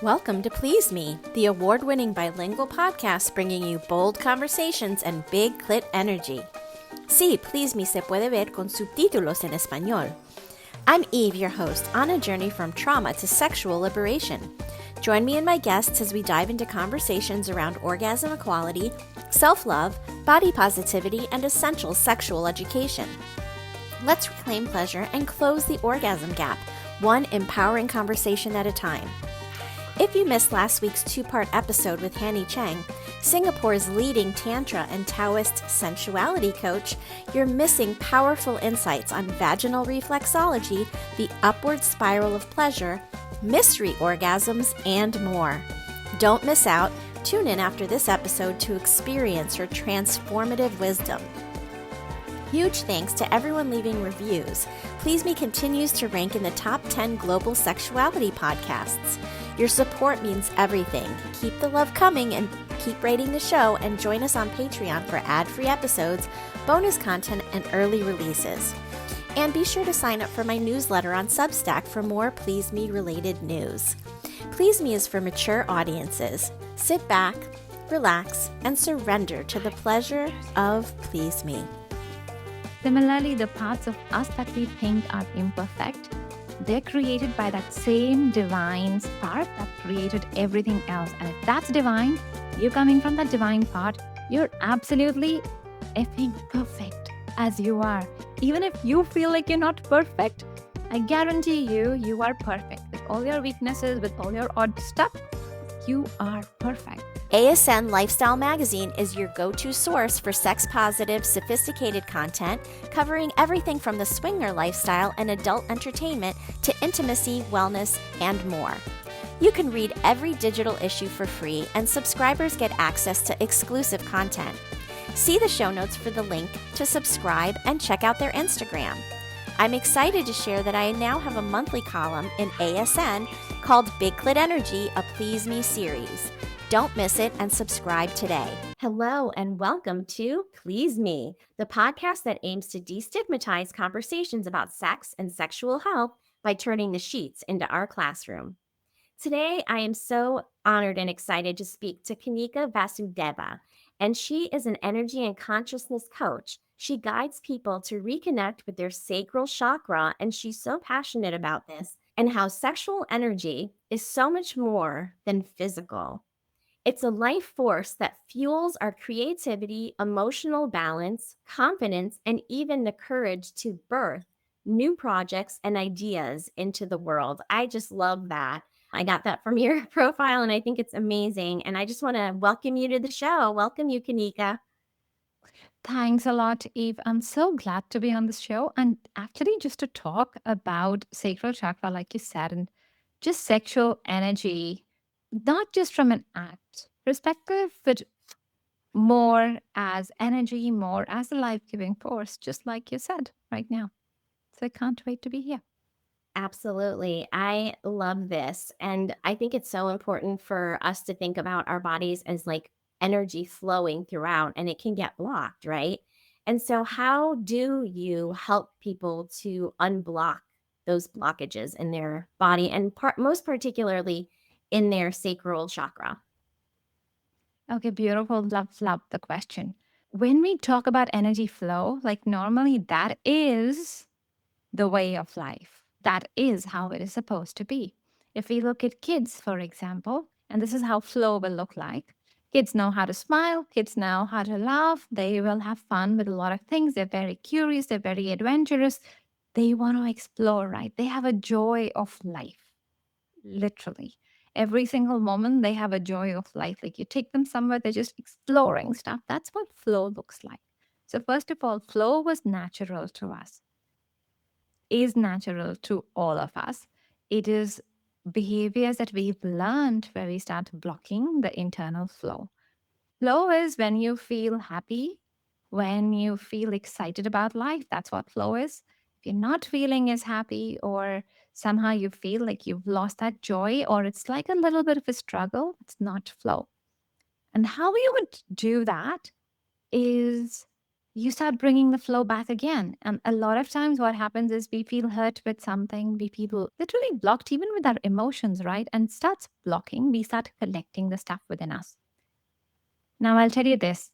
Welcome to Please Me, the award-winning bilingual podcast bringing you bold conversations and big clit energy. Sí, Please Me se puede ver con subtítulos en español. I'm Eve, your host, on a journey from trauma to sexual liberation. Join me and my guests as we dive into conversations around orgasm equality, self-love, body positivity, and essential sexual education. Let's reclaim pleasure and close the orgasm gap, one empowering conversation at a time. If you missed last week's two-part episode with Hanny Cheng, Singapore's leading Tantra and Taoist sensuality coach, you're missing powerful insights on vaginal reflexology, the upward spiral of pleasure, mystery orgasms, and more. Don't miss out. Tune in after this episode to experience her transformative wisdom. Huge thanks to everyone leaving reviews. Please Me continues to rank in the top 10 global sexuality podcasts. Your support means everything. Keep the love coming and keep rating the show, and join us on Patreon for ad-free episodes, bonus content, and early releases. And be sure to sign up for my newsletter on Substack for more Please Me related news. Please Me is for mature audiences. Sit back, relax, and surrender to the pleasure of Please Me. Similarly, the parts of us that we think are imperfect, they're created by that same divine part that created everything else. And if that's divine, you're coming from that divine part, you're absolutely effing perfect as you are. Even if you feel like you're not perfect, I guarantee you, you are perfect. With all your weaknesses, with all your odd stuff, you are perfect. ASN Lifestyle Magazine is your go-to source for sex-positive, sophisticated content covering everything from the swinger lifestyle and adult entertainment to intimacy, wellness, and more. You can read every digital issue for free, and subscribers get access to exclusive content. See the show notes for the link to subscribe and check out their Instagram. I'm excited to share that I now have a monthly column in ASN called Big Clit Energy, a Please Me series. Don't miss it and subscribe today. Hello and welcome to Please Me, the podcast that aims to destigmatize conversations about sex and sexual health by turning the sheets into our classroom. Today, I am so honored and excited to speak to Kanika Vasudeva, and she is an energy and consciousness coach. She guides people to reconnect with their sacral chakra, and she's so passionate about this and how sexual energy is so much more than physical. It's a life force that fuels our creativity, emotional balance, confidence, and even the courage to birth new projects and ideas into the world. I just love that. I got that from your profile, and I think it's amazing. And I just want to welcome you to the show. Welcome you, Kanika. Thanks a lot, Eve. I'm so glad to be on this show. And actually, just to talk about sacral chakra, like you said, and just sexual energy, not just from an act perspective, but more as energy, more as a life giving force, just like you said right now. So I can't wait to be here. Absolutely. I love this. And I think it's so important for us to think about our bodies as like energy flowing throughout, and it can get blocked, right? And so, how do you help people to unblock those blockages in their body and most particularly in their sacral chakra? Okay, beautiful. Love the question. When we talk about energy flow, like normally that is the way of life. That is how it is supposed to be. If we look at kids, for example, and this is how flow will look like. Kids know how to smile, kids know how to laugh, they will have fun with a lot of things. They're very curious, they're very adventurous. They want to explore, right? They have a joy of life, literally. Every single moment, they have a joy of life. Like you take them somewhere, they're just exploring stuff. That's what flow looks like. So, first of all, flow was natural to us, is natural to all of us. It is behaviors that we've learned where we start blocking the internal flow. Flow is when you feel happy, when you feel excited about life. That's what flow is. If you're not feeling as happy, or somehow you feel like you've lost that joy, or it's like a little bit of a struggle, it's not flow. And how you would do that is you start bringing the flow back again. And a lot of times, what happens is we feel hurt with something, we feel literally blocked, even with our emotions, right? And starts blocking, we start collecting the stuff within us. Now, I'll tell you this.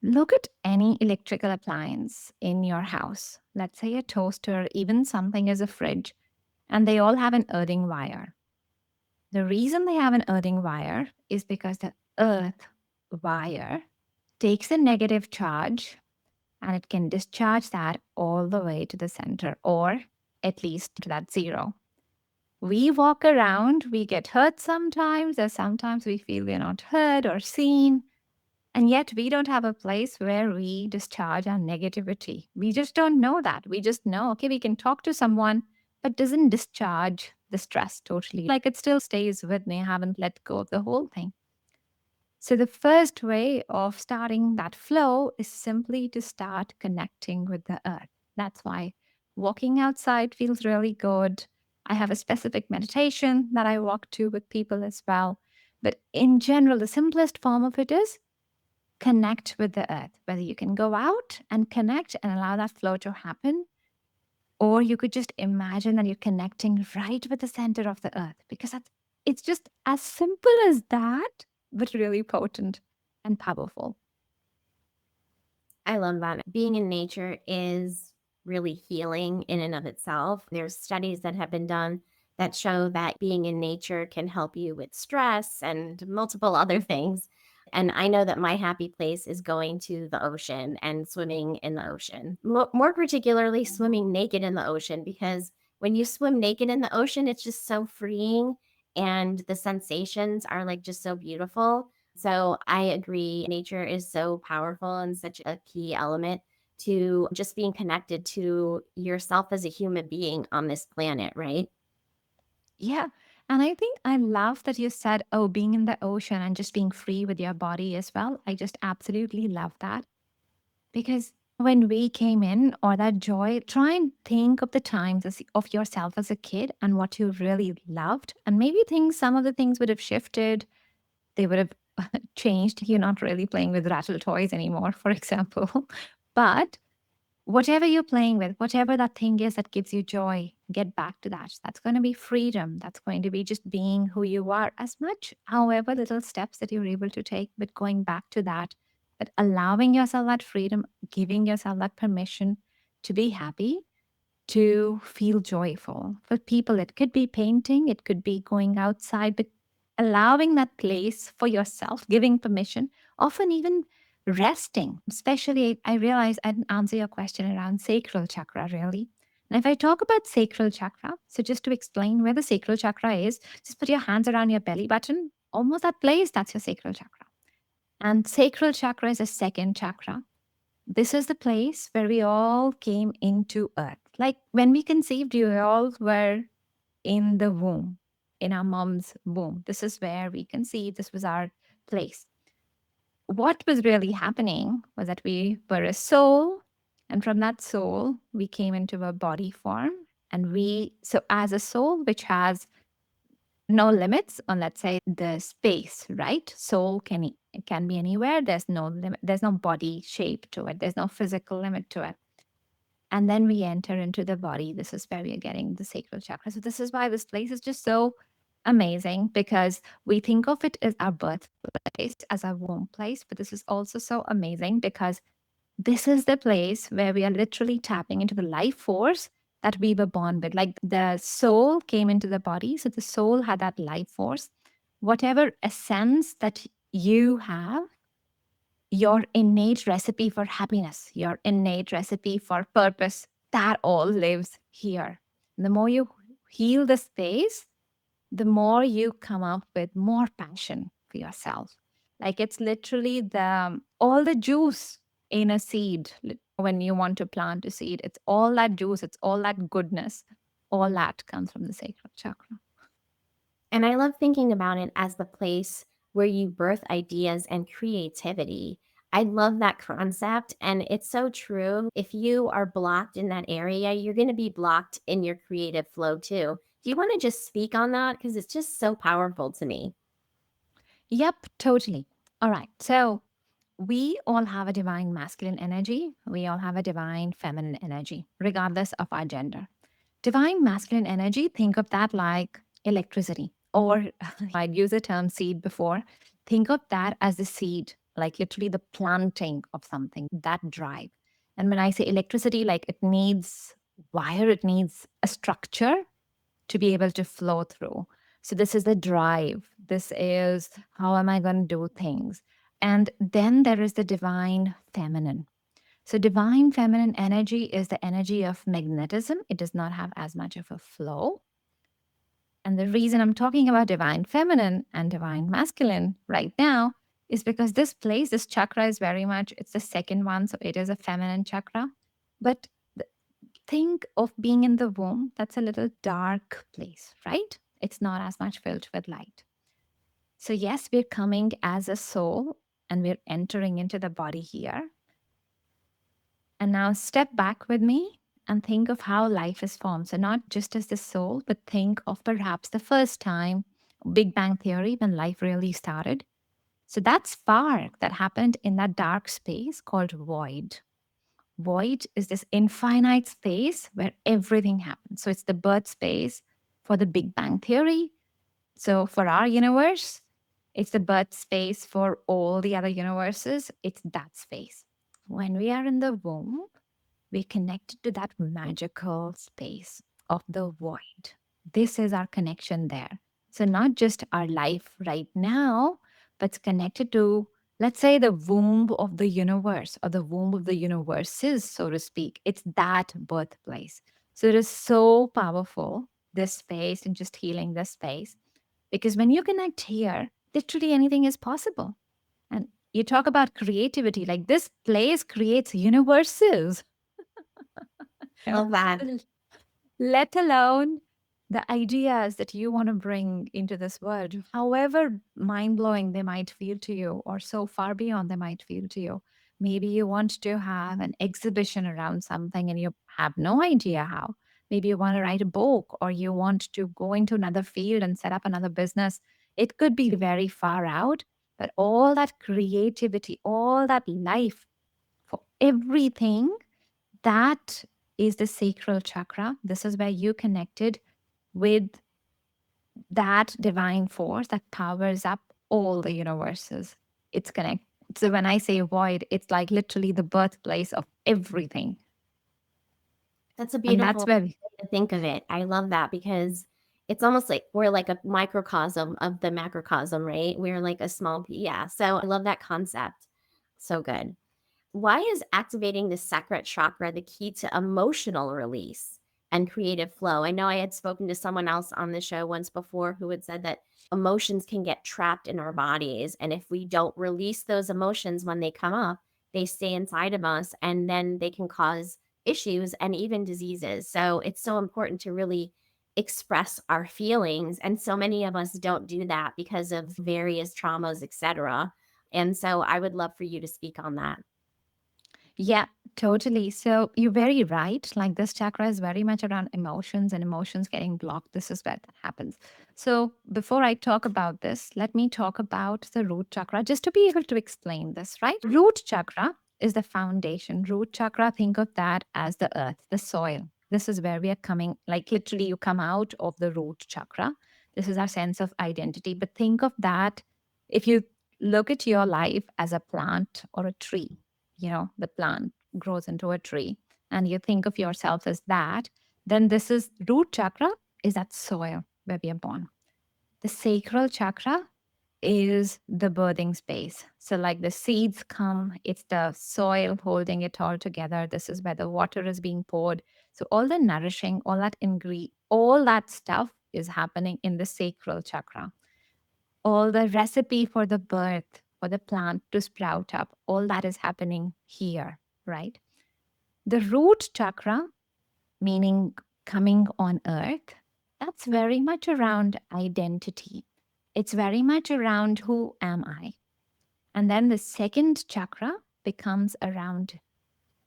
Look at any electrical appliance in your house, let's say a toaster, even something as a fridge, and they all have an earthing wire. The reason they have an earthing wire is because the earth wire takes a negative charge and it can discharge that all the way to the center, or at least to that zero. We walk around, we get hurt sometimes, or sometimes we feel we're not heard or seen. And yet we don't have a place where we discharge our negativity. We just don't know that. We just know, okay, we can talk to someone, but doesn't discharge the stress totally. Like it still stays with me. I haven't let go of the whole thing. So the first way of starting that flow is simply to start connecting with the earth. That's why walking outside feels really good. I have a specific meditation that I walk to with people as well. But in general, the simplest form of it is connect with the earth, whether you can go out and connect and allow that flow to happen, or you could just imagine that you're connecting right with the center of the earth, because it's just as simple as that, but really potent and powerful. I love that. Being in nature is really healing in and of itself. There's studies that have been done that show that being in nature can help you with stress and multiple other things. And I know that my happy place is going to the ocean and swimming in the ocean, more particularly swimming naked in the ocean, because when you swim naked in the ocean, it's just so freeing and the sensations are like just so beautiful. So I agree. Nature is so powerful and such a key element to just being connected to yourself as a human being on this planet, right? Yeah. And I think I love that you said, oh, being in the ocean and just being free with your body as well. I just absolutely love that. Because when we came in, or that joy, try and think of the times of yourself as a kid and what you really loved. And maybe some of the things would have shifted, they would have changed. You're not really playing with rattle toys anymore, for example. But whatever you're playing with, whatever that thing is that gives you joy, get back to that. That's going to be freedom. That's going to be just being who you are, as much, however, little steps that you're able to take, but going back to that, but allowing yourself that freedom, giving yourself that permission to be happy, to feel joyful. For people, it could be painting, it could be going outside, but allowing that place for yourself, giving permission, often even resting. Especially, I realize I didn't answer your question around sacral chakra really. And if I talk about sacral chakra, so just to explain where the sacral chakra is, just put your hands around your belly button, almost that place, that's your sacral chakra. And sacral chakra is a second chakra. This is the place where we all came into earth. Like when we conceived, you all were in the womb, in our mom's womb. This is where we conceived. This was our place. What was really happening was that we were a soul, and from that soul, we came into a body form. And so as a soul, which has no limits on, let's say, the space, right? Soul it can be anywhere. There's no limit. There's no body shape to it. There's no physical limit to it. And then we enter into the body. This is where we are getting the sacral chakra. So this is why this place is just so amazing, because we think of it as our birthplace, as our womb place, but this is also so amazing because this is the place where we are literally tapping into the life force that we were born with. Like the soul came into the body, so the soul had that life force. Whatever essence that you have, your innate recipe for happiness, your innate recipe for purpose, that all lives here. The more you heal the space, the more you come up with more passion for yourself. Like it's literally all the juice in a seed. When you want to plant a seed, it's all that juice, it's all that goodness, all that comes from the sacral chakra. And I love thinking about it as the place where you birth ideas and creativity. I love that concept. And it's so true. If you are blocked in that area, you're going to be blocked in your creative flow too. Do you want to just speak on that? Because it's just so powerful to me. Yep, totally. All right. So we all have a divine masculine energy. We all have a divine feminine energy, regardless of our gender. Divine masculine energy, think of that like electricity, or I'd use the term seed before. Think of that as the seed, like literally the planting of something, that drive. And when I say electricity, like it needs wire, it needs a structure to be able to flow through. So this is the drive. This is how am I going to do things? And then there is the divine feminine. So divine feminine energy is the energy of magnetism. It does not have as much of a flow. And the reason I'm talking about divine feminine and divine masculine right now is because this place, this chakra is very much, it's the second one. So it is a feminine chakra. But think of being in the womb, that's a little dark place, right? It's not as much filled with light. So, yes, we're coming as a soul and we're entering into the body here. And now step back with me and think of how life is formed. So, not just as the soul, but think of perhaps the first time, Big Bang Theory, when life really started. So, that spark that happened in that dark space called void. Void is this infinite space where everything happens. So, it's the birth space for the Big Bang Theory. So, for our universe, it's the birth space for all the other universes. It's that space. When we are in the womb, we're connected to that magical space of the void. This is our connection there. So, not just our life right now, but it's connected to, let's say, the womb of the universe or the womb of the universes, so to speak. It's that birthplace. So, it is so powerful, this space, and just healing this space. Because when you connect here, literally anything is possible. And you talk about creativity, like this place creates universes. Love that. Let alone the ideas that you want to bring into this world, however mind blowing they might feel to you, or so far beyond they might feel to you. Maybe you want to have an exhibition around something and you have no idea how. Maybe you want to write a book, or you want to go into another field and set up another business. It could be very far out, but all that creativity, all that life for everything, that is the sacral chakra. This is where you connected with that divine force that powers up all the universes. It's connect. So when I say void, it's like literally the birthplace of everything. That's a And that's beautiful where way to think of it. I love that because it's almost like we're like a microcosm of the macrocosm, right? We're like a small, yeah. So I love that concept. So good. Why is activating the sacral chakra the key to emotional release and creative flow? I know I had spoken to someone else on the show once before who had said that emotions can get trapped in our bodies. And if we don't release those emotions when they come up, they stay inside of us and then they can cause issues and even diseases. So it's so important to really express our feelings. And so many of us don't do that because of various traumas, etc. And so I would love for you to speak on that. Yeah, totally. So you're very right. Like this chakra is very much around emotions and emotions getting blocked. This is where that happens. So before I talk about this, let me talk about the root chakra just to be able to explain this, right? Root chakra is the foundation. Root chakra, think of that as the earth, the soil. This is where we are coming, like literally, you come out of the root chakra. This is our sense of identity. But think of that if you look at your life as a plant or a tree, the plant grows into a tree and you think of yourself as that, then this is root chakra, is that soil where we are born. The sacral chakra is the birthing space. So like the seeds come, it's the soil holding it all together. This is where the water is being poured. So all the nourishing, all that all that stuff is happening in the sacral chakra. All the recipe for the birth, for the plant to sprout up, all that is happening here, right? The root chakra, meaning coming on earth, that's very much around identity. It's very much around who am I? And then the second chakra becomes around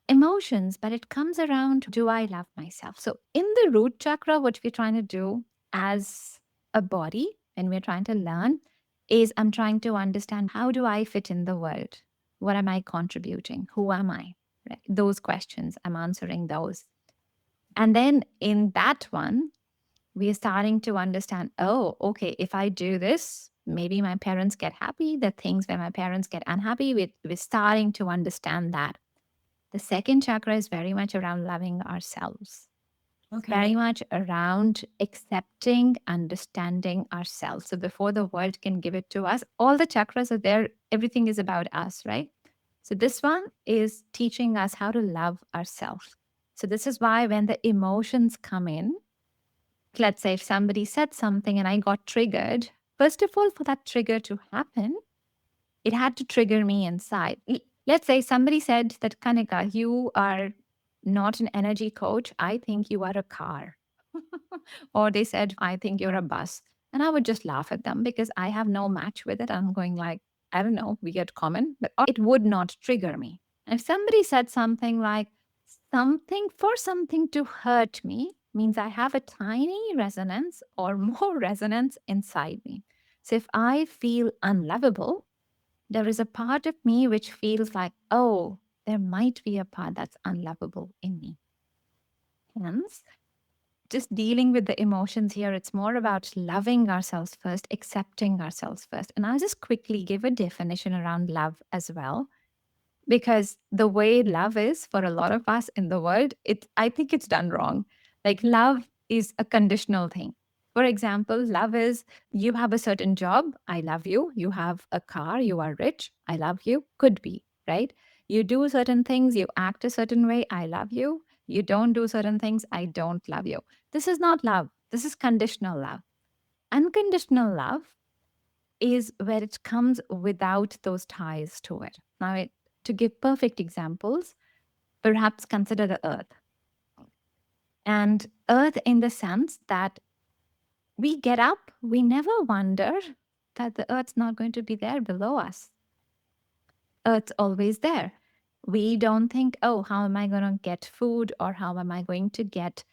emotions, but it comes around, do I love myself? So in the root chakra, what we're trying to do as a body, when we're trying to learn, is I'm trying to understand, how do I fit in the world? What am I contributing? Who am I? Right? Those questions, I'm answering those. And then in that one, we are starting to understand, oh, okay, if I do this, maybe my parents get happy. The things where my parents get unhappy, we're starting to understand that. The second chakra is very much around loving ourselves. It's very much around accepting, understanding ourselves. So before the world can give it to us, all the chakras are there. Everything is about us, right? So this one is teaching us how to love ourselves. So this is why when the emotions come in, let's say if somebody said something and I got triggered, first of all, for that trigger to happen, it had to trigger me inside. Let's say somebody said that, Kanika, you are not an energy coach. I think you are a car. Or they said, I think you're a bus. And I would just laugh at them because I have no match with it. I'm going like, I don't know, we get common, but it would not trigger me. And if somebody said something like something to hurt me, means I have a tiny resonance or more resonance inside me. So if I feel unlovable, there is a part of me which feels like, oh, there might be a part that's unlovable in me. Hence, just dealing with the emotions here, it's more about loving ourselves first, accepting ourselves first. And I'll just quickly give a definition around love as well, because the way love is for a lot of us in the world, I think it's done wrong. Like love is a conditional thing. For example, love is you have a certain job, I love you. You have a car, you are rich, I love you. Could be, right? You do certain things, you act a certain way, I love you. You don't do certain things, I don't love you. This is not love. This is conditional love. Unconditional love is where it comes without those ties to it. Now, to give perfect examples, perhaps consider the earth. And earth in the sense that we get up, we never wonder that the earth's not going to be there below us. Earth's always there. We don't think, oh, how am I going to get food or how am I going to get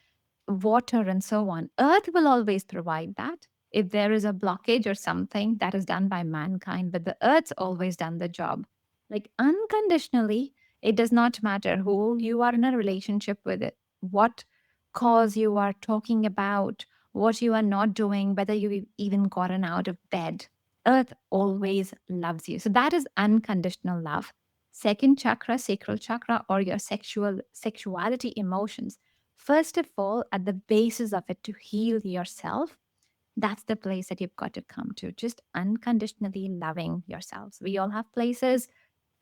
water and so on. Earth will always provide that. If there is a blockage or something, that is done by mankind, but the earth's always done the job. Like unconditionally, it does not matter who you are in a relationship with it, what cause you are talking about, what you are not doing, whether you've even gotten out of bed. Earth always loves you. So that is unconditional love. Second chakra, sacral chakra, or your sexuality emotions. First of all, at the basis of it, to heal yourself, that's the place that you've got to come to. Just unconditionally loving yourselves. We all have places.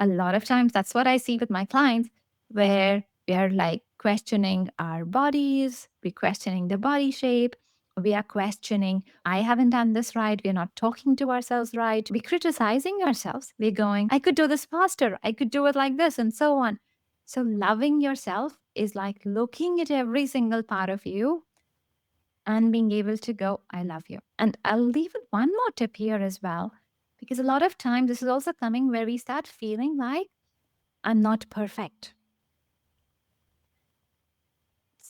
A lot of times, that's what I see with my clients, where we are like questioning our bodies, we're questioning the body shape, we are questioning, I haven't done this right, we're not talking to ourselves right, we're criticizing ourselves, we're going, I could do this faster, I could do it like this, and so on. So, loving yourself is like looking at every single part of you and being able to go, I love you. And I'll leave it one more tip here as well, because a lot of times this is also coming where we start feeling like I'm not perfect.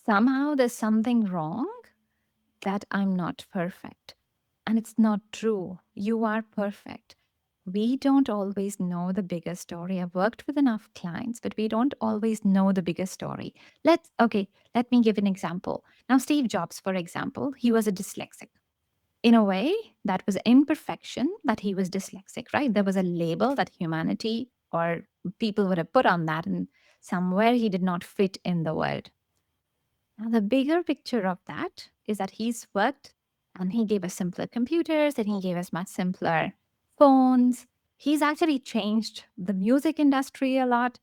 Somehow there's something wrong that I'm not perfect. And it's not true. You are perfect. We don't always know the bigger story. I've worked with enough clients, but we don't always know the bigger story. Let me give an example. Now, Steve Jobs, for example, he was a dyslexic. In a way, that was imperfection that he was dyslexic, right? There was a label that humanity or people would have put on that, and somewhere he did not fit in the world. Now, the bigger picture of that is that he's worked and he gave us simpler computers and he gave us much simpler phones. He's actually changed the music industry a lot.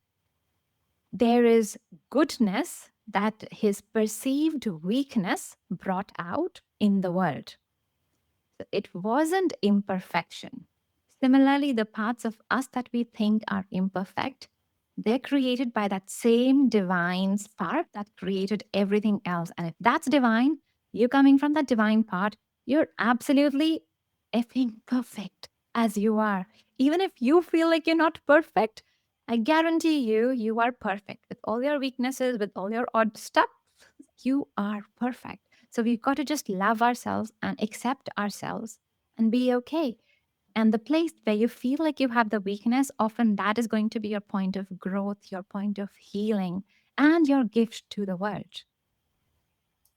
There is goodness that his perceived weakness brought out in the world. So it wasn't imperfection. Similarly, the parts of us that we think are imperfect, they're created by that same divine spark that created everything else. And if that's divine, you coming from that divine part, you're absolutely effing perfect as you are. Even if you feel like you're not perfect, I guarantee you, you are perfect with all your weaknesses, with all your odd stuff. You are perfect. So we've got to just love ourselves and accept ourselves and be okay. And the place where you feel like you have the weakness, often that is going to be your point of growth, your point of healing, and your gift to the world.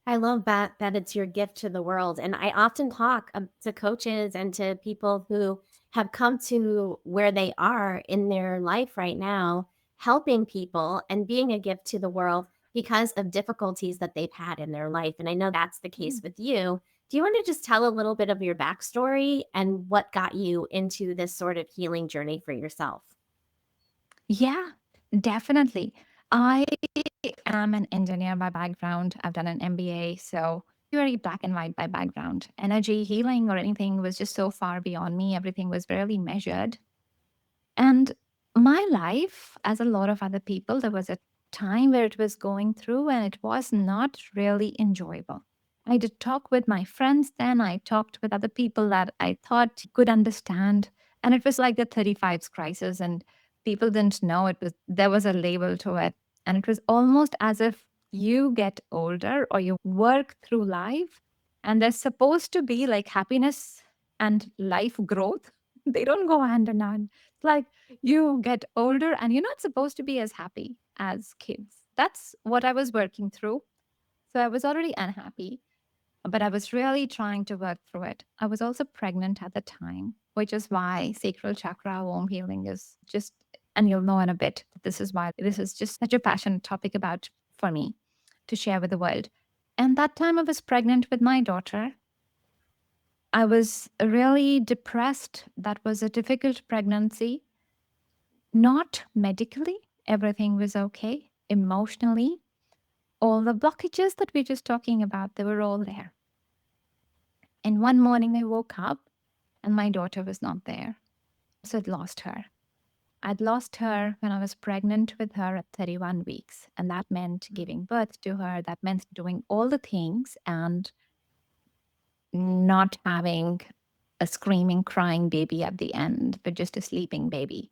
I love that it's your gift to the world. And I often talk to coaches and to people who have come to where they are in their life right now, helping people and being a gift to the world because of difficulties that they've had in their life. And I know that's the case with you. Do you want to just tell a little bit of your backstory and what got you into this sort of healing journey for yourself? Yeah, definitely. I am an engineer by background. I've done an MBA, so very black and white by background. Energy healing or anything was just so far beyond me. Everything was really measured. And my life, as a lot of other people, there was a time where it was going through and it was not really enjoyable. I did talk with my friends then. I talked with other people that I thought could understand. And it was like the 35s crisis, and people didn't know it was there was a label to it. And it was almost as if you get older or you work through life, and there's supposed to be like happiness and life growth. They don't go hand in hand. It's like you get older and you're not supposed to be as happy as kids. That's what I was working through. So I was already unhappy, but I was really trying to work through it. I was also pregnant at the time, which is why sacral chakra womb healing is just, and you'll know in a bit, this is why this is just such a passionate topic about for me to share with the world. And that time I was pregnant with my daughter. I was really depressed. That was a difficult pregnancy. Not medically, everything was okay. Emotionally, all the blockages that we're just talking about, they were all there. And one morning I woke up and my daughter was not there. So I'd lost her. I'd lost her when I was pregnant with her at 31 weeks. And that meant giving birth to her. That meant doing all the things and not having a screaming, crying baby at the end, but just a sleeping baby.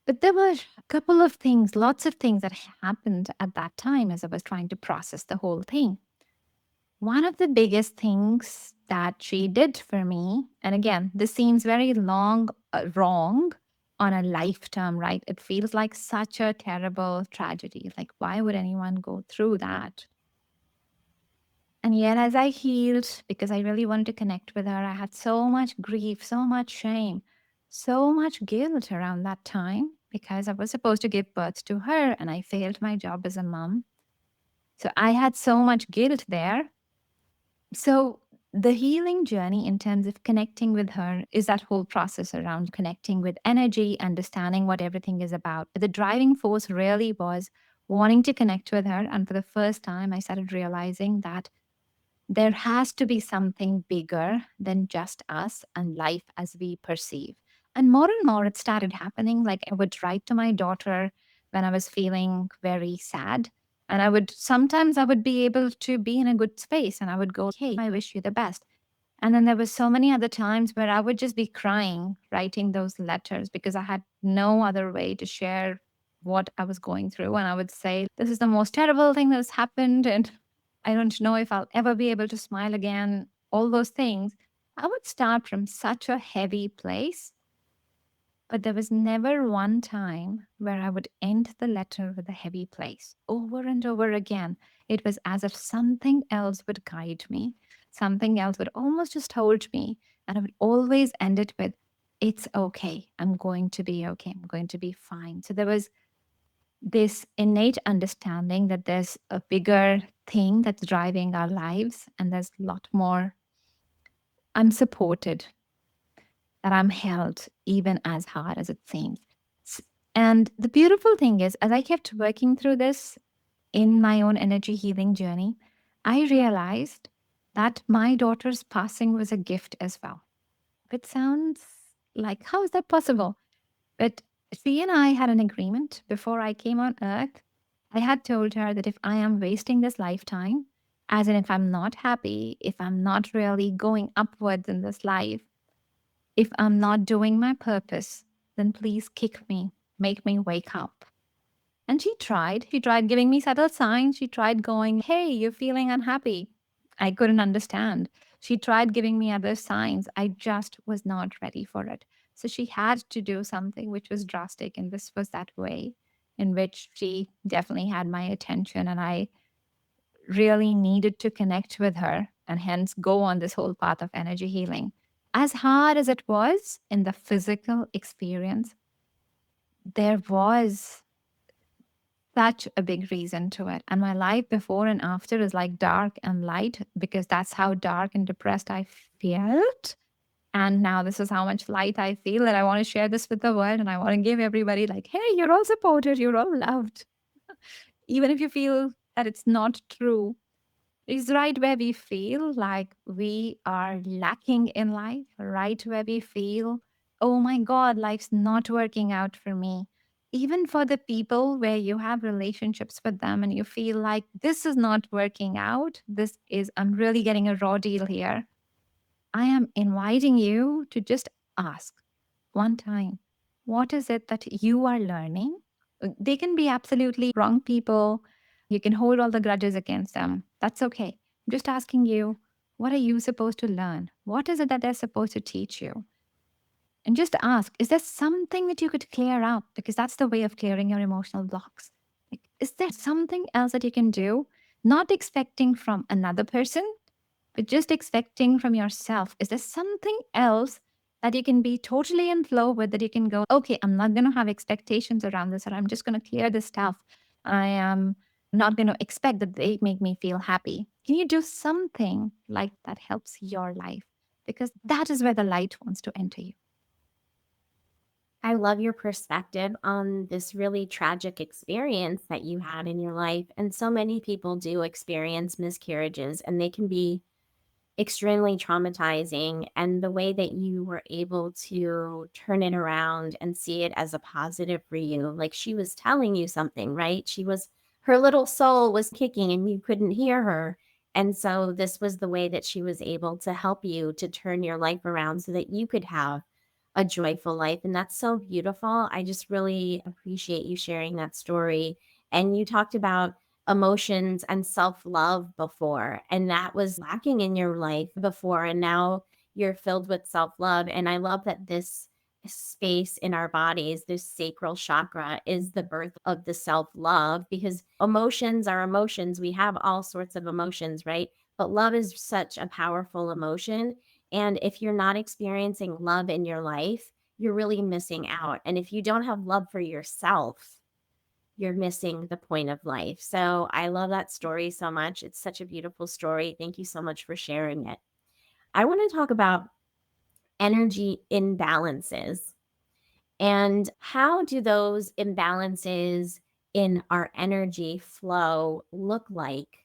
But there were a couple of things, lots of things that happened at that time as I was trying to process the whole thing. One of the biggest things that she did for me, and again, this seems very wrong on a life term, right? It feels like such a terrible tragedy. Like, why would anyone go through that? And yet, as I healed, because I really wanted to connect with her, I had so much grief, so much shame, so much guilt around that time because I was supposed to give birth to her and I failed my job as a mom. So I had so much guilt there. So the healing journey in terms of connecting with her is that whole process around connecting with energy, understanding what everything is about. But the driving force really was wanting to connect with her. And for the first time, I started realizing that there has to be something bigger than just us and life as we perceive. And more, it started happening. Like I would write to my daughter when I was feeling very sad. And sometimes I would be able to be in a good space and I would go, hey, I wish you the best. And then there were so many other times where I would just be crying, writing those letters because I had no other way to share what I was going through. And I would say, this is the most terrible thing that's happened. And I don't know if I'll ever be able to smile again, all those things. I would start from such a heavy place, but there was never one time where I would end the letter with a heavy place. Over and over again, it was as if something else would guide me, something else would almost just hold me, and I would always end it with, it's okay. I'm going to be okay. I'm going to be fine. So there was this innate understanding that there's a bigger thing that's driving our lives and there's a lot more. I'm supported, that I'm held even as hard as it seems. And the beautiful thing is, as I kept working through this in my own energy healing journey, I realized that my daughter's passing was a gift as well. It sounds like, how is that possible? But she and I had an agreement before I came on earth. I had told her that if I am wasting this lifetime, as in if I'm not happy, if I'm not really going upwards in this life, if I'm not doing my purpose, then please kick me, make me wake up. And she tried. She tried giving me subtle signs. She tried going, hey, you're feeling unhappy. I couldn't understand. She tried giving me other signs. I just was not ready for it. So she had to do something which was drastic. And this was that way in which she definitely had my attention. And I really needed to connect with her and hence go on this whole path of energy healing. As hard as it was in the physical experience, there was such a big reason to it. And my life before and after is like dark and light because that's how dark and depressed I felt. And now this is how much light I feel that I want to share this with the world. And I want to give everybody, like, hey, you're all supported, you're all loved. Even if you feel that it's not true, is right where we feel like we are lacking in life, right where we feel, oh my God, life's not working out for me. Even for the people where you have relationships with them and you feel like this is not working out, I'm really getting a raw deal here. I am inviting you to just ask one time, what is it that you are learning? They can be absolutely wrong people. You can hold all the grudges against them. That's okay. I'm just asking you, what are you supposed to learn? What is it that they're supposed to teach you? And just ask, is there something that you could clear up? Because that's the way of clearing your emotional blocks. Like, is there something else that you can do? Not expecting from another person, but just expecting from yourself. Is there something else that you can be totally in flow with, that you can go, okay, I'm not going to have expectations around this, or I'm just going to clear this stuff. I am not going to expect that they make me feel happy. Can you do something like that helps your life? Because that is where the light wants to enter you. I love your perspective on this really tragic experience that you had in your life. And so many people do experience miscarriages, and they can be extremely traumatizing. And the way that you were able to turn it around and see it as a positive for you, like she was telling you something, right? Her little soul was kicking and you couldn't hear her. And so this was the way that she was able to help you to turn your life around so that you could have a joyful life. And that's so beautiful. I just really appreciate you sharing that story. And you talked about emotions and self love before, and that was lacking in your life before. And now you're filled with self love. And I love that this space in our bodies, this sacral chakra, is the birth of the self love, because emotions are emotions. We have all sorts of emotions, right? But love is such a powerful emotion. And if you're not experiencing love in your life, you're really missing out. And if you don't have love for yourself, you're missing the point of life. So I love that story so much. It's such a beautiful story. Thank you so much for sharing it. I want to talk about energy imbalances, and how do those imbalances in our energy flow look like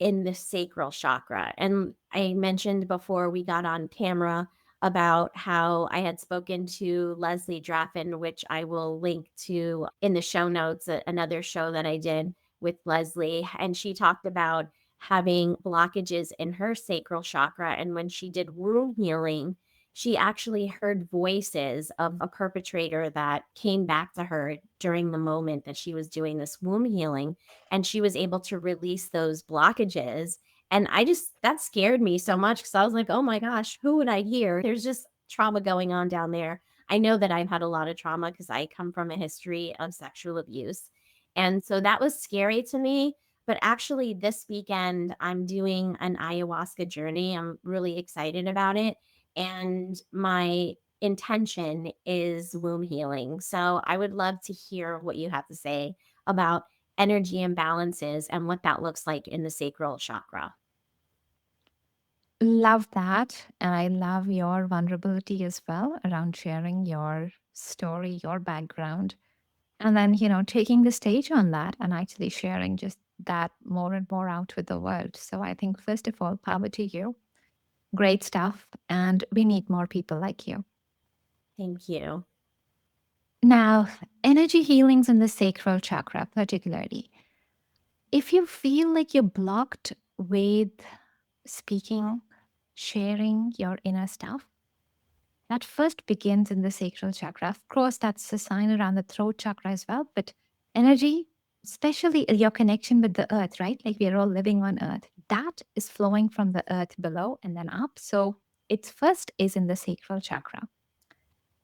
in the sacral chakra. And I mentioned before we got on camera about how I had spoken to Leslie Draffin, which I will link to in the show notes, another show that I did with Leslie. And she talked about having blockages in her sacral chakra. And when she did womb healing, she actually heard voices of a perpetrator that came back to her during the moment that she was doing this womb healing, and she was able to release those blockages. And that scared me so much, because I was like, oh my gosh, who would I hear? There's just trauma going on down there. I know that I've had a lot of trauma because I come from a history of sexual abuse. And so that was scary to me. But actually, this weekend, I'm doing an ayahuasca journey. I'm really excited about it. And my intention is womb healing. So I would love to hear what you have to say about energy imbalances and what that looks like in the sacral chakra. Love that. And I love your vulnerability as well around sharing your story, your background. And then, taking the stage on that and actually sharing just that more and more out with the world. So I think, first of all, power to you. Great stuff. And we need more people like you. Thank you. Now, energy healings in the sacral chakra, particularly. If you feel like you're blocked with speaking, sharing your inner stuff, that first begins in the sacral chakra. Of course, that's a sign around the throat chakra as well. But energy, especially your connection with the earth, right? Like we are all living on earth. that is flowing from the earth below and then up. So its first is in the sacral chakra.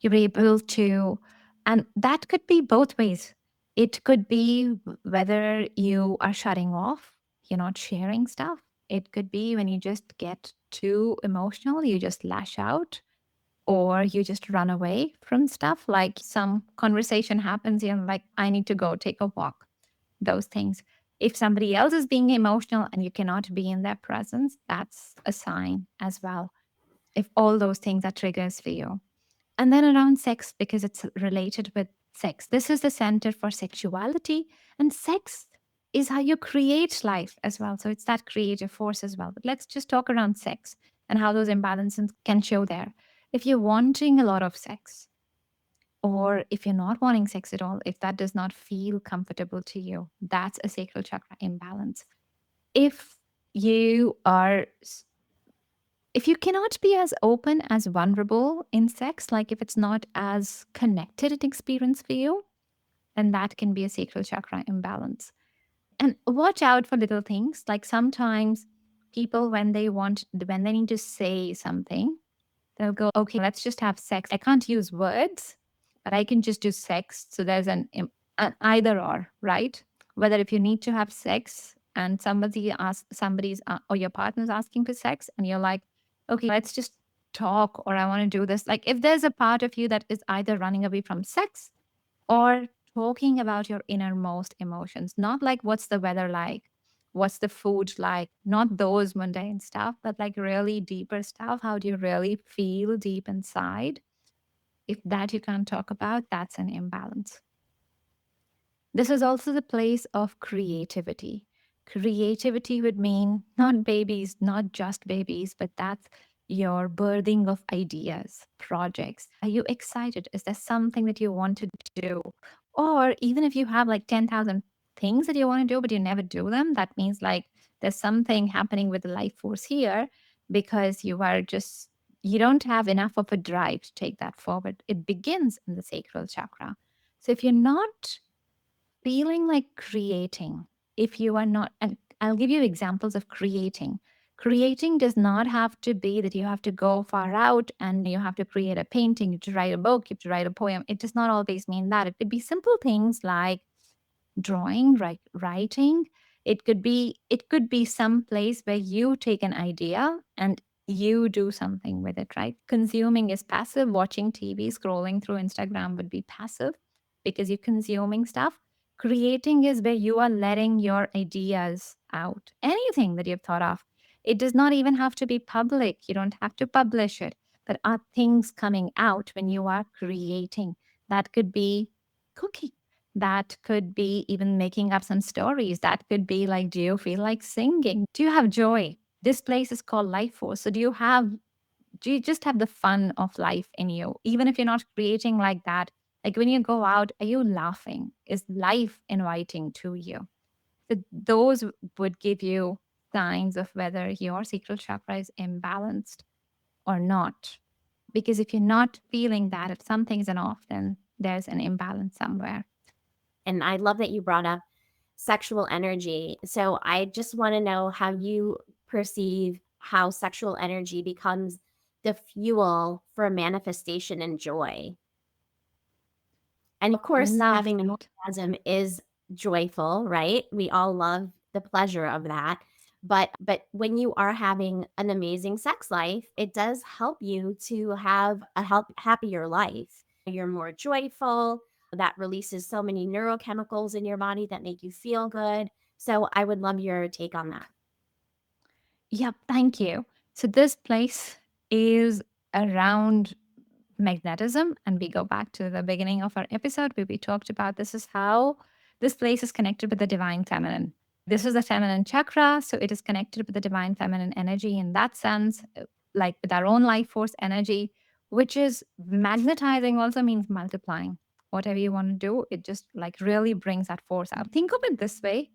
You're able to, and that could be both ways. It could be whether you are shutting off, you're not sharing stuff. It could be when you just get too emotional, you just lash out, or you just run away from stuff. Like some conversation happens, you're like, I need to go take a walk. Those things. If somebody else is being emotional and you cannot be in their presence, that's a sign as well. If all those things are triggers for you. And then around sex, because it's related with sex. This is the center for sexuality, and sex is how you create life as well. So it's that creative force as well. But let's just talk around sex and how those imbalances can show there. If you're wanting a lot of sex, or if you're not wanting sex at all, if that does not feel comfortable to you, that's a sacral chakra imbalance. If you are if you cannot be as open as vulnerable in sex, like if it's not as connected an experience for you, then that can be a sacral chakra imbalance. And watch out for little things. Like sometimes people, when they need to say something, they'll go, okay, let's just have sex. I can't use words, but I can just do sex. So there's an either or, right? Whether if you need to have sex and somebody's or your partner's asking for sex, and you're like, okay, let's just talk, or I want to do this. Like if there's a part of you that is either running away from sex or talking about your innermost emotions, not like what's the weather like, what's the food like, not those mundane stuff, but like really deeper stuff. How do you really feel deep inside? If that you can't talk about, that's an imbalance. This is also the place of creativity. Creativity would mean not babies, not just babies, but that's your birthing of ideas, projects. Are you excited? Is there something that you want to do? Or even if you have like 10,000 things that you want to do, but you never do them, that means like there's something happening with the life force here, because you don't have enough of a drive to take that forward. It begins in the sacral chakra. So if you're not feeling like creating, if you are not, and I'll give you examples of creating. Creating does not have to be that you have to go far out and you have to create a painting, you have to write a book, you have to write a poem. It does not always mean that. It could be simple things like drawing, writing. It could be some place where you take an idea and you do something with it, right? Consuming is passive. Watching TV, scrolling through Instagram would be passive because you're consuming stuff. Creating is where you are letting your ideas out. Anything that you've thought of. It does not even have to be public. You don't have to publish it. But are things coming out when you are creating? That could be cooking. That could be even making up some stories. That could be like, do you feel like singing? Do you have joy? This place is called life force. So do you just have the fun of life in you? Even if you're not creating like that, like when you go out, are you laughing? Is life inviting to you? So those would give you signs of whether your sacral chakra is imbalanced or not. Because if you're not feeling that, if something's an off, then there's an imbalance somewhere. And I love that you brought up sexual energy. So I just want to know how you perceive how sexual energy becomes the fuel for manifestation and joy. And of course, Love having an that. orgasm is joyful, right? We all love the pleasure of that. But when you are having an amazing sex life, it does help you to have a happier life. You're more joyful. That releases so many neurochemicals in your body that make you feel good. So I would love your take on that. Yep, thank you. So this place is around magnetism, and we go back to the beginning of our episode where we talked about this is how this place is connected with the divine feminine. This is the feminine chakra, so it is connected with the divine feminine energy in that sense, like with our own life force energy, which is magnetizing also means multiplying. Whatever you want to do, it just like really brings that force out. Think of it this way.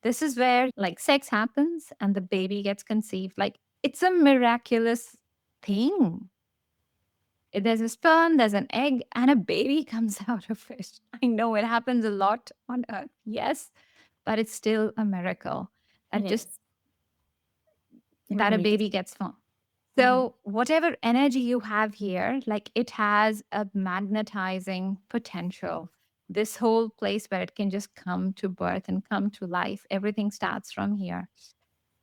This is where like sex happens and the baby gets conceived. Like it's a miraculous thing. There's a sperm, there's an egg, and a baby comes out of it. I know it happens a lot on Earth, yes, but it's still a miracle. It That just is. that a Right. baby gets formed. Mhm. So, whatever energy you have here, like it has a magnetizing potential. This whole place where it can just come to birth and come to life, everything starts from here.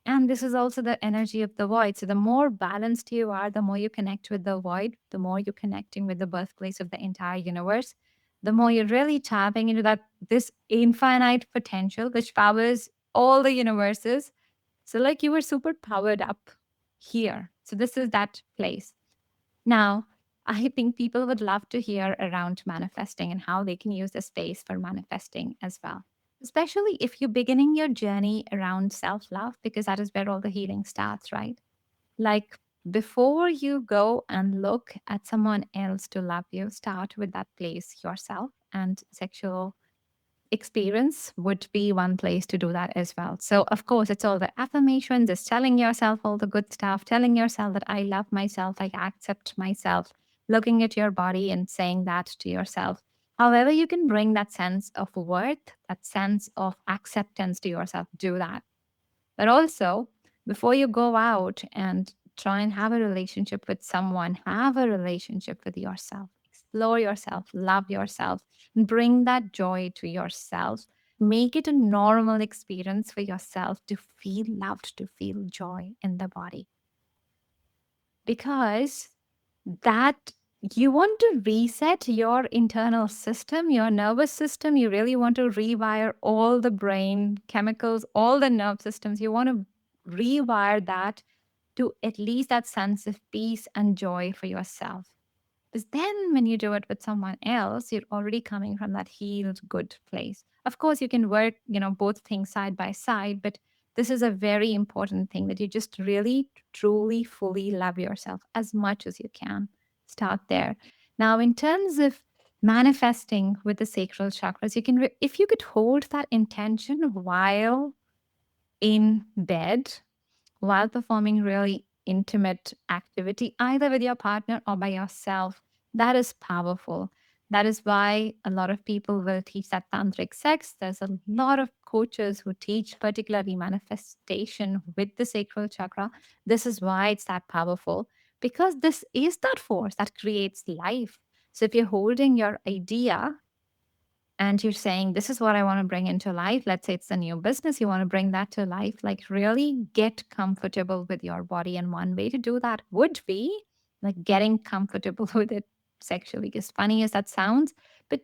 And this is also the energy of the void. So, the more balanced you are, the more you connect with the void, the more you're connecting with the birthplace of the entire universe, the more you're really tapping into this infinite potential which powers all the universes. So, like you were super powered up here. So, this is that place. Now, I think people would love to hear around manifesting and how they can use the space for manifesting as well. Especially if you're beginning your journey around self love, because that is where all the healing starts, right? Like before you go and look at someone else to love you, start with that place yourself, and sexual experience would be one place to do that as well. So, of course, it's all the affirmations, it's telling yourself all the good stuff, telling yourself that I love myself, I accept myself, looking at your body and saying that to yourself. However, you can bring that sense of worth, that sense of acceptance to yourself, do that. But also, before you go out and try and have a relationship with someone, have a relationship with yourself. Explore yourself, love yourself, and bring that joy to yourself. Make it a normal experience for yourself to feel loved, to feel joy in the body. Because that you want to reset your internal system, your nervous system. You really want to rewire all the brain chemicals, all the nerve systems. You want to rewire that to at least that sense of peace and joy for yourself. Because then when you do it with someone else, you're already coming from that healed, good place. Of course, you can work, both things side by side, but this is a very important thing that you just really, truly, fully love yourself as much as you can. Start there. Now, in terms of manifesting with the sacral chakras, if you could hold that intention while in bed, while performing really intimate activity, either with your partner or by yourself, that is powerful. That is why a lot of people will teach that tantric sex. There's a lot of coaches who teach particularly manifestation with the sacral chakra. This is why it's that powerful, because this is that force that creates life. So if you're holding your idea and you're saying, this is what I want to bring into life, let's say it's a new business, you want to bring that to life, like really get comfortable with your body. And one way to do that would be like getting comfortable with it sexually, as funny as that sounds. But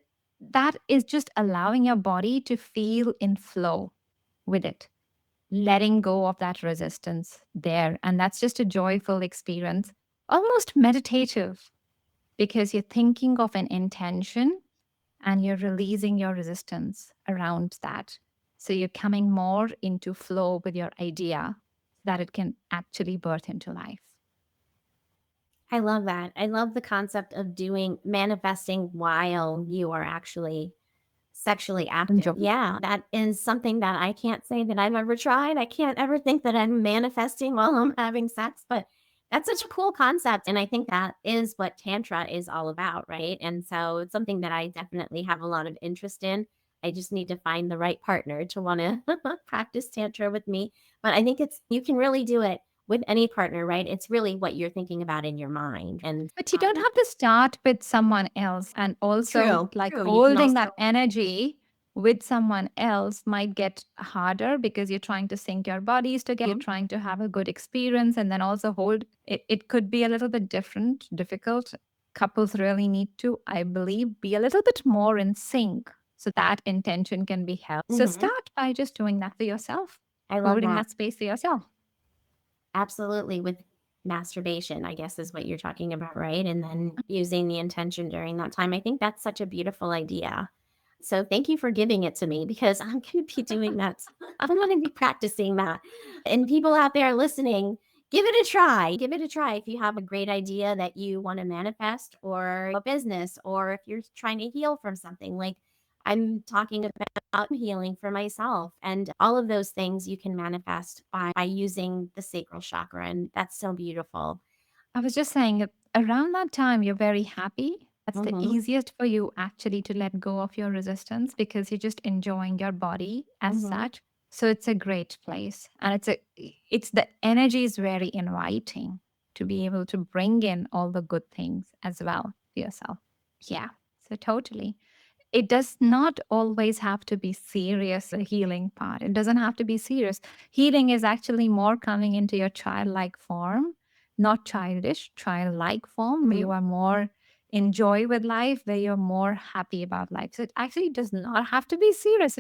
that is just allowing your body to feel in flow with it, letting go of that resistance there. And that's just a joyful experience, almost meditative, because you're thinking of an intention and you're releasing your resistance around that. So you're coming more into flow with your idea that it can actually birth into life. I love that. I love the concept of doing manifesting while you are actually sexually active. Enjoy. Yeah, that is something that I can't say that I've ever tried. I can't ever think that I'm manifesting while I'm having sex, but that's such a cool concept. And I think that is what Tantra is all about, right? And so it's something that I definitely have a lot of interest in. I just need to find the right partner to want to practice Tantra with me. But I think you can really do it with any partner, right? It's really what you're thinking about in your mind. And But you don't have to start with someone else. And also, like true. You can holding also, that energy with someone else might get harder because you're trying to sync your bodies together, you're trying to have a good experience, and then also hold it. It could be a little bit difficult. Couples really need to, I believe, be a little bit more in sync so that intention can be held. So Mhm. start by just doing that for yourself, I love holding that. that space for yourself. Absolutely. With masturbation, I guess is what you're talking about, right? And then using the intention during that time. I think that's such a beautiful idea. So thank you for giving it to me because I'm going to be doing that. I'm going to be practicing that. And people out there listening, give it a try. Give it a try if you have a great idea that you want to manifest or a business, or if you're trying to heal from something like I'm talking about healing for myself, and all of those things you can manifest by using the sacral chakra. And that's so beautiful. I was just saying, around that time, you're very happy. That's the Mm-hmm. easiest for you actually to let go of your resistance because you're just enjoying your body as Mm-hmm. such. So it's a great place. And it's the energy is very inviting to be able to bring in all the good things as well to yourself. Yeah. So totally. It does not always have to be serious, the healing part. It doesn't have to be serious. Healing is actually more coming into your childlike form, not childish, childlike form, where you are more in joy with life, where you're more happy about life. So it actually does not have to be serious.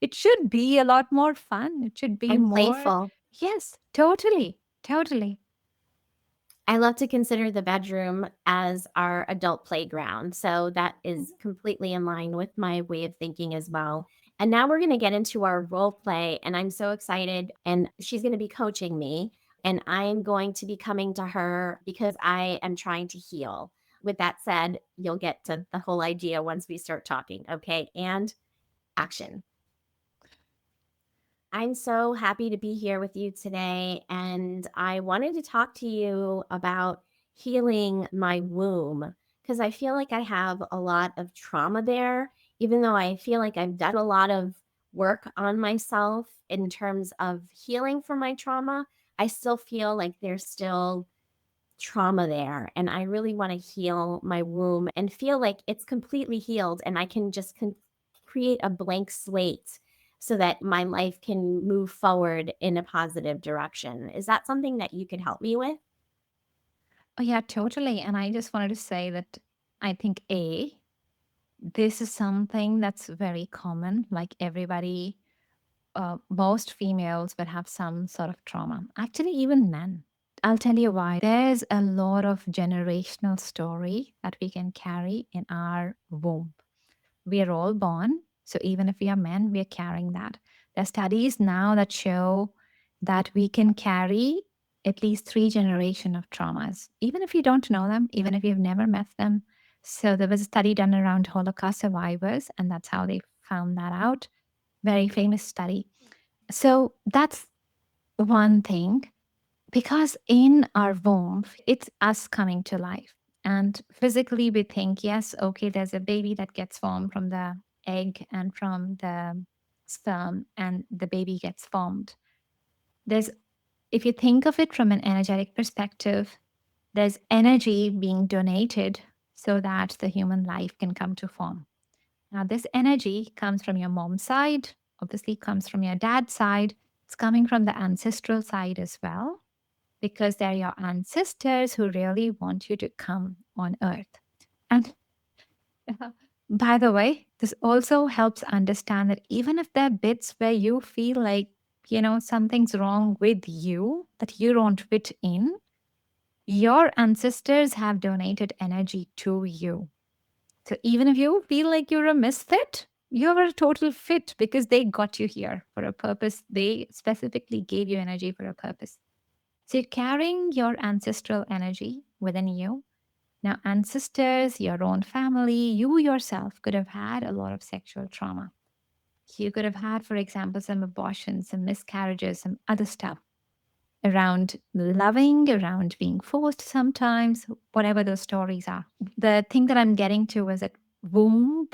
It should be a lot more fun. It should be And more, playful. yes, totally, totally. I love to consider the bedroom as our adult playground. So that is completely in line with my way of thinking as well. And now we're going to get into our role play. And I'm so excited. And she's going to be coaching me. And I'm going to be coming to her because I am trying to heal. With that said, you'll get to the whole idea once we start talking. Okay. And action. I'm so happy to be here with you today. And I wanted to talk to you about healing my womb because I feel like I have a lot of trauma there, even though I feel like I've done a lot of work on myself in terms of healing from my trauma. I still feel like there's still trauma there. And I really want to heal my womb and feel like it's completely healed and I can just create a blank slate so that my life can move forward in a positive direction. Is that something that you could help me with? Oh, yeah, totally. And I just wanted to say that I think this is something that's very common. Like everybody, most females will have some sort of trauma. Actually, even men. I'll tell you why. There's a lot of generational story that we can carry in our womb. We are all born. So even if we are men, we are carrying that. There are studies now that show that we can carry at least 3 generations of traumas, even if you don't know them, even if you've never met them. So there was a study done around Holocaust survivors, and that's how they found that out. Very famous study. So that's one thing, because in our womb, it's us coming to life. And physically, we think, yes, okay, there's a baby that gets formed from the egg and from the sperm, and the baby gets formed. There's, if you think of it from an energetic perspective, there's energy being donated so that the human life can come to form. Now, this energy comes from your mom's side, obviously, comes from your dad's side, it's coming from the ancestral side as well, because they're your ancestors who really want you to come on earth. And by the way, this also helps understand that even if there are bits where you feel like, something's wrong with you, that you don't fit in, your ancestors have donated energy to you. So even if you feel like you're a misfit, you're a total fit because they got you here for a purpose. They specifically gave you energy for a purpose. So you're carrying your ancestral energy within you. Now, ancestors, your own family, you yourself could have had a lot of sexual trauma. You could have had, for example, some abortions, some miscarriages, some other stuff around loving, around being forced sometimes, whatever those stories are. The thing that I'm getting to is that womb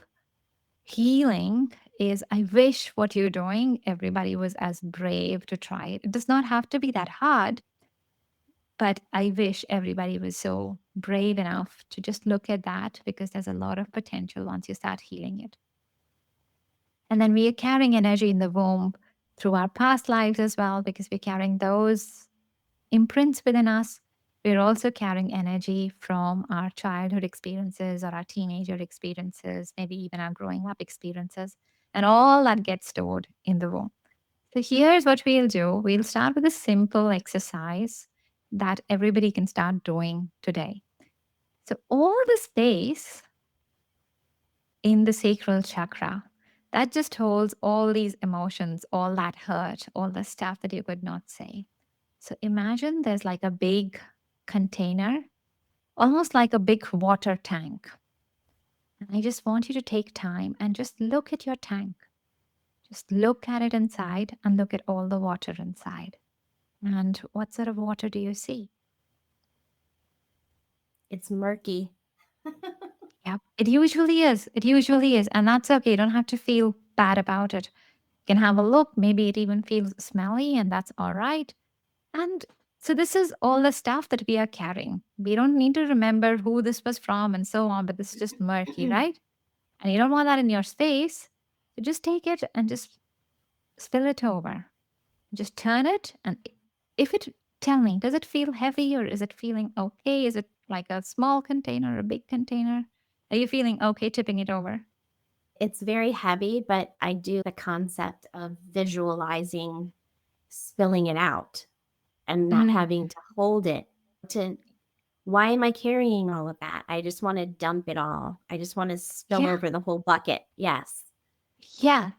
healing is, I wish what you're doing, everybody was as brave to try it. It does not have to be that hard. But I wish everybody was so brave enough to just look at that, because there's a lot of potential once you start healing it. And then we are carrying energy in the womb through our past lives as well, because we're carrying those imprints within us. We're also carrying energy from our childhood experiences or our teenager experiences, maybe even our growing up experiences. And all that gets stored in the womb. So here's what we'll do. We'll start with a simple exercise that everybody can start doing today. So all the space in the sacral chakra, that just holds all these emotions, all that hurt, all the stuff that you could not say. So imagine there's like a big container, almost like a big water tank. And I just want you to take time and just look at your tank. Just look at it inside and look at all the water inside. And what sort of water do you see? It's murky. Yep. It usually is. It usually is. And that's okay. You don't have to feel bad about it. You can have a look. Maybe it even feels smelly, and that's all right. And so this is all the stuff that we are carrying. We don't need to remember who this was from and so on, but this is just murky, right? And you don't want that in your space. So just take it and just spill it over. Just turn it. And if it, tell me, does it feel heavy or is it feeling okay? Is it like a small container or a big container? Are you feeling okay tipping it over? It's very heavy, but I do the concept of visualizing spilling it out and not having to hold it. Why am I carrying all of that? I just want to dump it all. I just want to spill over the whole bucket. Yes. Yeah.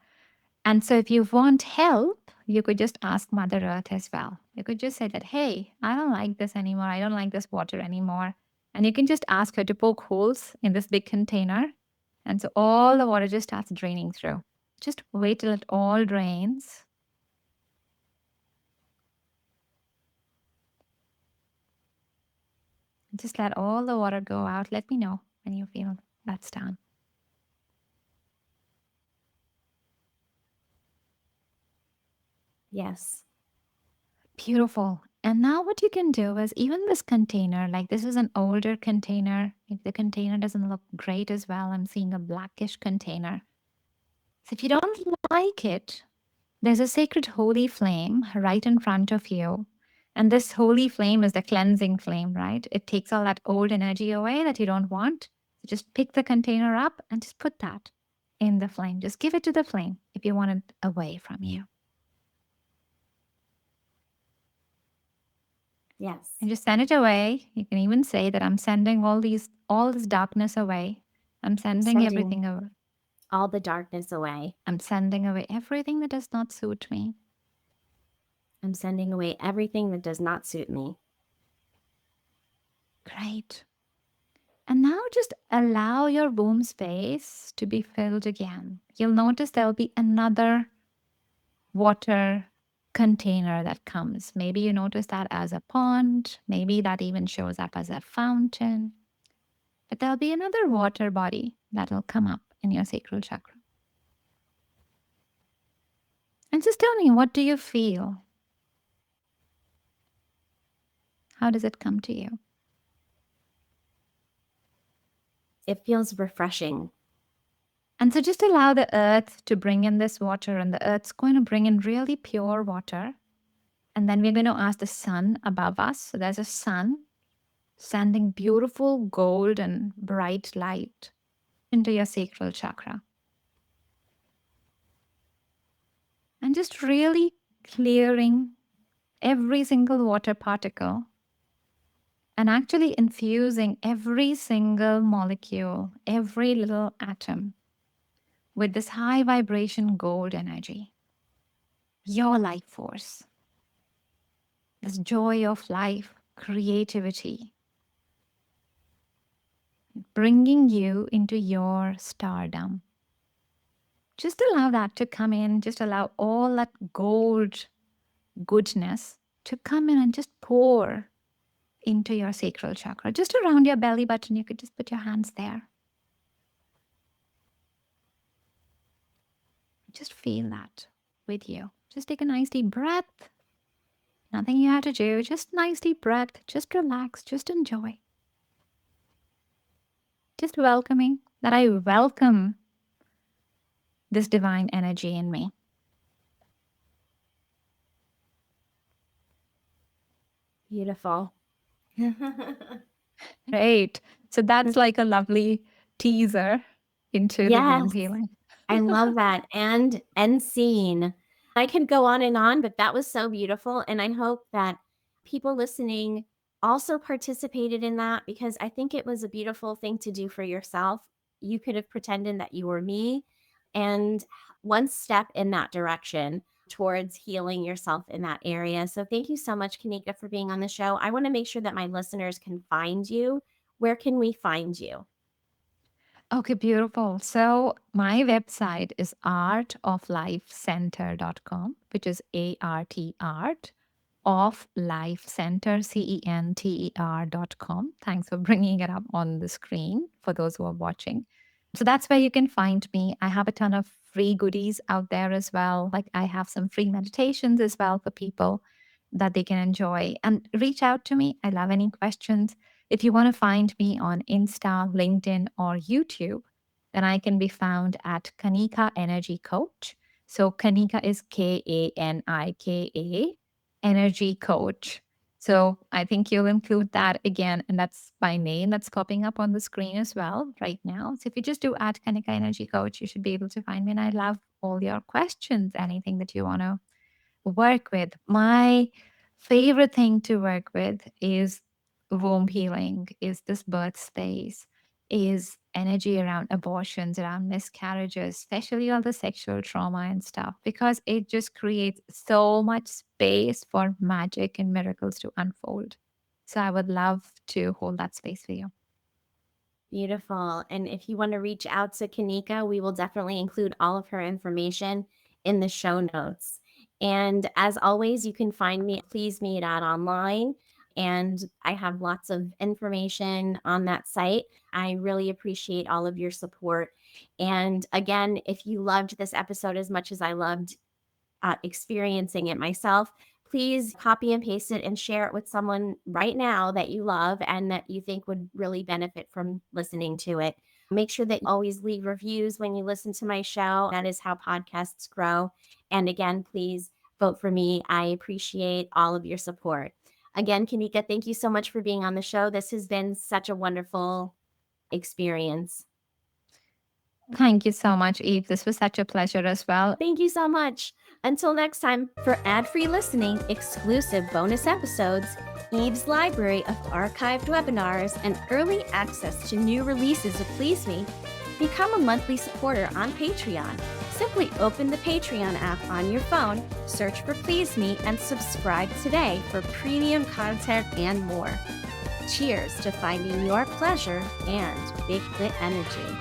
And so if you want help, you could just ask Mother Earth as well. You could just say that, hey, I don't like this anymore. I don't like this water anymore. And you can just ask her to poke holes in this big container. And so all the water just starts draining through. Just wait till it all drains. Just let all the water go out. Let me know when you feel that's done. Yes. Beautiful. And now what you can do is even this container, like this is an older container. If the container doesn't look great as well, I'm seeing a blackish container. So if you don't like it, there's a sacred holy flame right in front of you. And this holy flame is the cleansing flame, right? It takes all that old energy away that you don't want. So just pick the container up and just put that in the flame. Just give it to the flame if you want it away from you. Yes. And just send it away. You can even say that I'm sending all this darkness away. I'm sending everything away. All the darkness away. I'm sending away everything that does not suit me. I'm sending away everything that does not suit me. Great. And now just allow your womb space to be filled again. You'll notice there'll be another water container that comes. Maybe you notice that as a pond. Maybe that even shows up as a fountain. But there'll be another water body that'll come up in your sacral chakra. And just tell me, what do you feel? How does it come to you? It feels refreshing. And so just allow the earth to bring in this water, and the earth's going to bring in really pure water. And then we're going to ask the sun above us. So there's a sun sending beautiful gold and bright light into your sacral chakra. And just really clearing every single water particle and actually infusing every single molecule, every little atom with this high vibration gold energy, your life force, this joy of life, creativity, bringing you into your stardom. Just allow that to come in. Just allow all that gold goodness to come in and just pour into your sacral chakra. Just around your belly button, you could just put your hands there. Just feel that with you. Just take a nice deep breath. Nothing you have to do. Just nice deep breath. Just relax. Just enjoy. Just welcoming that I welcome this divine energy in me. Beautiful. Great. So that's like a lovely teaser into the womb healing. I love that. And scene. I could go on and on, but that was so beautiful. And I hope that people listening also participated in that, because I think it was a beautiful thing to do for yourself. You could have pretended that you were me, and one step in that direction towards healing yourself in that area. So thank you so much, Kanika, for being on the show. I want to make sure that my listeners can find you. Where can we find you? Okay, beautiful. So my website is artoflifecenter.com, which is art of life center, center.com. Thanks for bringing it up on the screen for those who are watching. So that's where you can find me. I have a ton of free goodies out there as well. Like I have some free meditations as well for people that they can enjoy. And reach out to me. I love any questions. If you want to find me on Insta, LinkedIn, or YouTube, then I can be found at Kanika Energy Coach. So Kanika is Kanika, Energy Coach. So I think you'll include that again, and that's my name that's popping up on the screen as well right now. So if you just do at Kanika Energy Coach, you should be able to find me. And I love all your questions, anything that you want to work with. My favorite thing to work with is womb healing, is this birth space, is energy around abortions, around miscarriages, especially all the sexual trauma and stuff, because it just creates so much space for magic and miracles to unfold. So I would love to hold that space for you. Beautiful. And if you want to reach out to Kanika, we will definitely include all of her information in the show notes. And as always, you can find me at pleasemeet.online. And I have lots of information on that site. I really appreciate all of your support. And again, if you loved this episode as much as I loved experiencing it myself, please copy and paste it and share it with someone right now that you love and that you think would really benefit from listening to it. Make sure that you always leave reviews when you listen to my show. That is how podcasts grow. And again, please vote for me. I appreciate all of your support. Again, Kanika, thank you so much for being on the show. This has been such a wonderful experience. Thank you so much, Eve. This was such a pleasure as well. Thank you so much. Until next time, for ad-free listening, exclusive bonus episodes, Eve's library of archived webinars, and early access to new releases of Please Me, become a monthly supporter on Patreon. Simply open the Patreon app on your phone, search for Please Me, and subscribe today for premium content and more. Cheers to finding your pleasure and big clit energy.